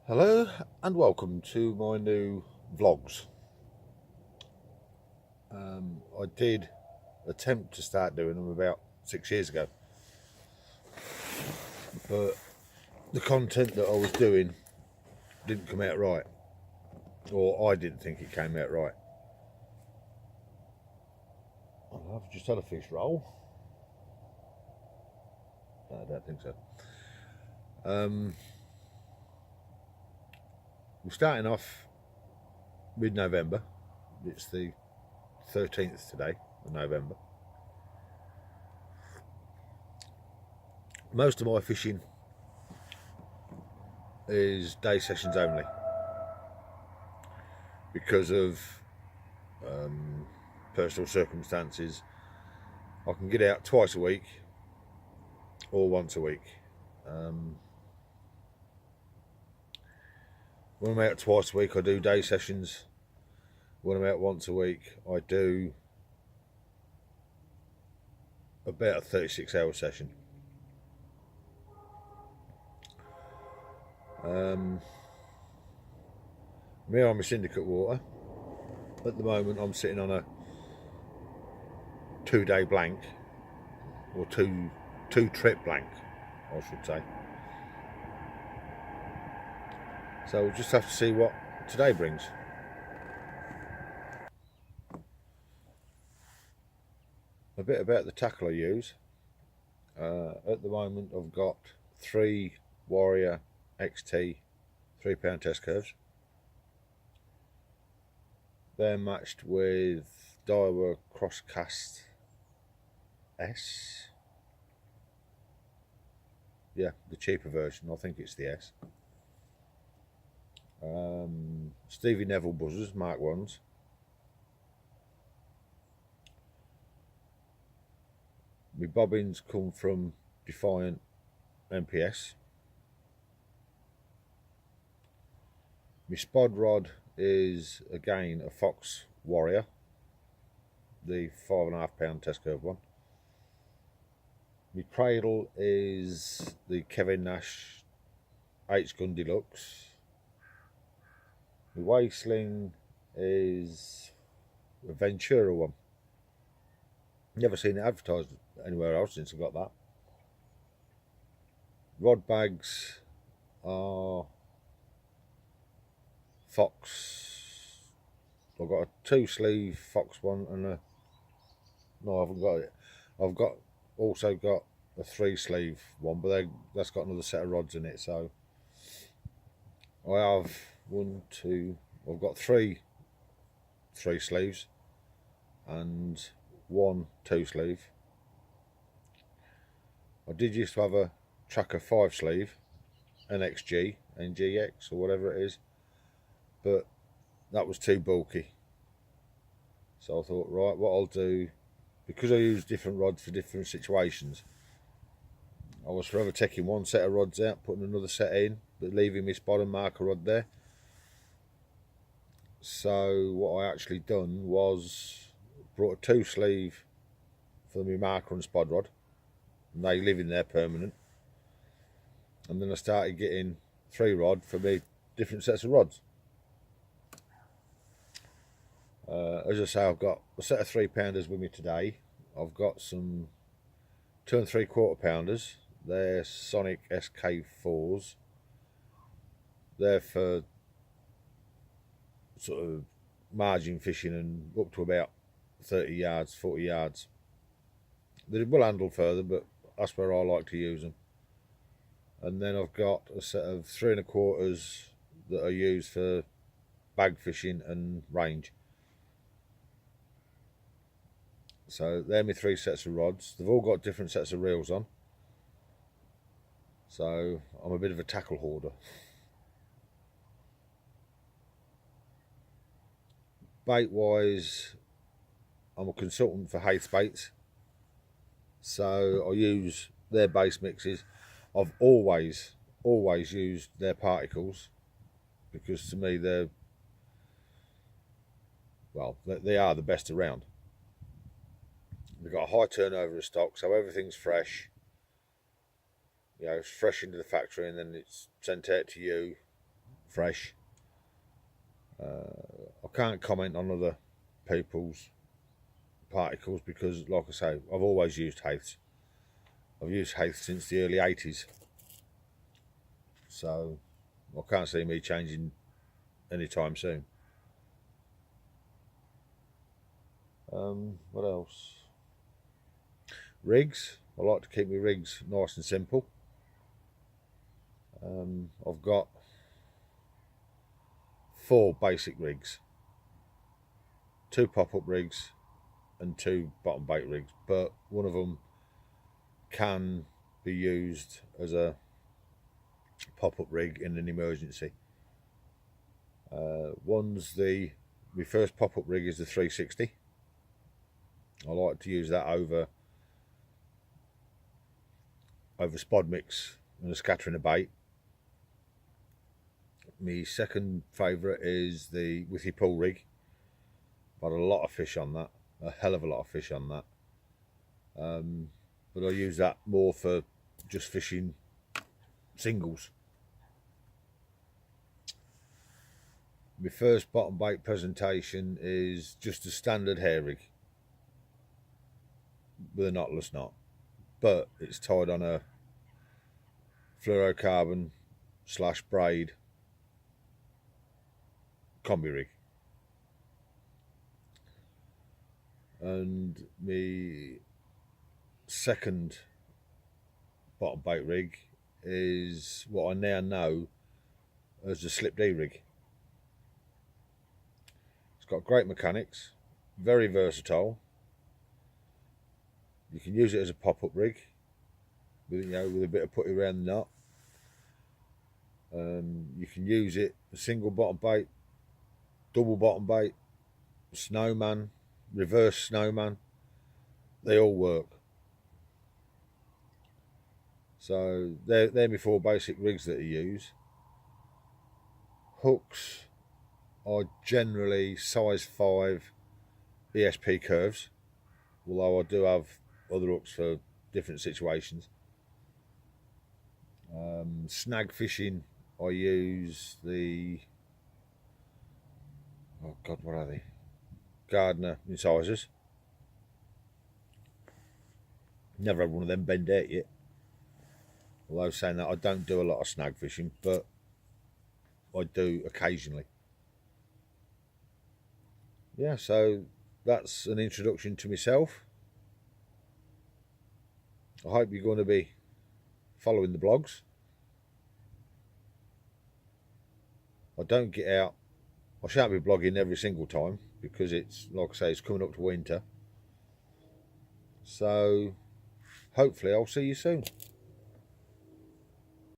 Hello and welcome to my new vlogs. I did attempt to start doing them about 6 years ago, but the content that I was doing didn't come out right, or I didn't think it came out right. I've just had a fish roll. No, I don't think so. We're starting off mid-November. It's the 13th today of November. Most of my fishing is day sessions only because of personal circumstances. I can get out twice a week or once a week. When I'm out twice a week, I do day sessions. When I'm out once a week, I do about a 36-hour session. Me, I'm a syndicate water. At the moment, I'm sitting on a 2-day blank, or two trip blank, I should say. So we'll just have to see what today brings. A bit about the tackle I use. At the moment, I've got 3 Warrior XT 3-pound test curves. They're matched with Daiwa Crosscast S. Yeah, the cheaper version. I think it's the S. Stevie Neville buzzers, Mark 1s. My bobbins come from Defiant MPS. My spod rod is again a Fox Warrior, the 5.5-pound test curve one. My cradle is the Kevin Nash H-Gun Deluxe. My wave sling is a Ventura one. Never seen it advertised anywhere else since I got that. Rod bags are Fox. I've got a 2-sleeve Fox one and a... No, I haven't got it. I've also got a 3-sleeve one, but that's got another set of rods in it. So I have I've got 3 3-sleeves and 1 2-sleeve. I did used to have a Tracker 5-sleeve, NXG, NGX or whatever it is, but that was too bulky. So I thought, right, what I'll do, because I use different rods for different situations, I was forever taking one set of rods out, putting another set in, but leaving my spot and marker rod there. So what I actually done was brought a 2-sleeve for my marker and spod rod, and they live in there permanent. And then I started getting 3 rod for me different sets of rods. As I say, I've got a set of 3-pounders with me today. I've got some 2 3/4 pounders. They're Sonic SK4s. They're for sort of margin fishing and up to about 30 yards, 40 yards. They will handle further, but that's where I like to use them. And then I've got a set of 3 1/4s that are used for bag fishing and range. So they're my 3 sets of rods. They've all got different sets of reels on. So I'm a bit of a tackle hoarder. Bait wise, I'm a consultant for Hayes Baits. So I use their base mixes. I've always used their particles because to me they are the best around. We've got a high turnover of stock, so everything's fresh. You know, it's fresh into the factory and then it's sent out to you fresh. I can't comment on other people's particles because, like I say, I've always used Haiths. I've used Haiths since the early 80s, so I can't see me changing anytime soon. What else? Rigs. I like to keep my rigs nice and simple. I've got 4 basic rigs, 2 pop-up rigs and 2 bottom bait rigs, but one of them can be used as a pop-up rig in an emergency. My first pop-up rig is the 360. I like to use that over spod mix and a scattering of bait. My second favourite is the Withy Pool rig. Got a lot of fish on that, a hell of a lot of fish on that. But I use that more for just fishing singles. My first bottom bait presentation is just a standard hair rig with a knotless knot, but it's tied on a fluorocarbon / braid combi rig. And my second bottom bait rig is what I now know as the Slip D rig. It's got great mechanics, very versatile. You can use it as a pop-up rig with a bit of putty around the knot. You can use it a single bottom bait, double bottom bait, snowman, reverse snowman. They all work. So they're my 4 basic rigs that I use. Hooks are generally size 5 ESP curves, although I do have other hooks for different situations. Snag fishing, I use the, oh God, what are they? Gardner incisors. Never had one of them bend out yet. Although saying that, I don't do a lot of snag fishing, but I do occasionally. Yeah, so that's an introduction to myself. I hope you're going to be following the blogs. I don't get out. I shan't be blogging every single time because it's, like I say, it's coming up to winter. So hopefully I'll see you soon.